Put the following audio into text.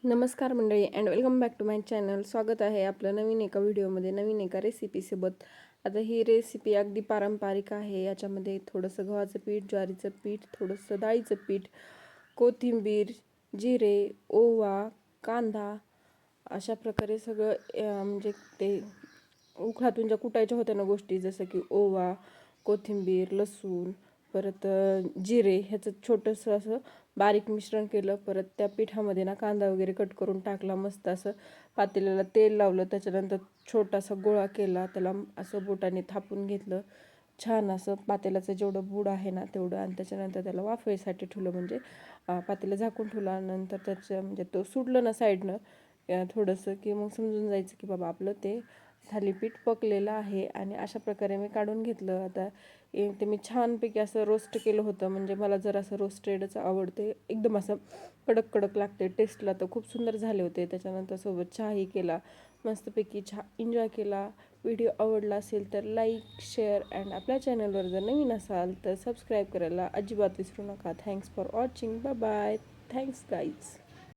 नमस्कार मंडळी and welcome back to my channel. स्वागत आहे आपलं नवीन एका व्हिडिओमध्ये, नवीन एका रेसिपीसोबत. आता ही रेसिपी अगदी पारंपरिक आहे. याच्यामध्ये थोडंसं गव्हाचं पीठ, ज्वारीचं पीठ, थोडंसं डाळीचं पीठ, कोथिंबीर, जिरे, ओवा, कांदा अशा प्रकारे सगळं म्हणजे ते उखळातून ज्या कुटायच्या होत्या ना गोष्टी, जसं की ओवा, कोथिंबीर, लसूण, परत जिरे ह्याचं छोटंसं असं बारीक मिश्रण केलं. परत त्या पिठामध्ये ना कांदा वगैरे कट करून टाकला. मस्त असं पातेल्याला तेल लावलं. त्याच्यानंतर छोटासा गोळा केला, त्याला असं बोटाने थापून घेतलं. छान असं पातेल्याचं जेवढं बूड आहे ना तेवढं, आणि त्याच्यानंतर त्याला वाफेसाठी ठेवलं. म्हणजे पातेलं झाकून ठेवलं. नंतर त्याचं म्हणजे तो सुटलं ना साईडनं थोडंसं, की मग समजून जायचं की बाबा आपलं ते थालीपीठ पकलेलं आहे. आणि अशा प्रकारे मी काढून घेतलं. आता ते मी छानपैकी असं रोस्ट केलं होतं. म्हणजे मला जर असं रोस्टेडच आवडते, एकदम असं कडक कडक लागते टेस्टला. तर खूप सुंदर झाले होते. त्याच्यानंतर सोबत चहाही केला, मस्तपैकी चहा एन्जॉय केला. व्हिडिओ आवडला असेल तर लाईक, शेअर अँड आपल्या चॅनलवर जर नवीन असाल तर सबस्क्राईब करायला अजिबात विसरू नका. Thanks for watching. Bye bye. Thanks guys.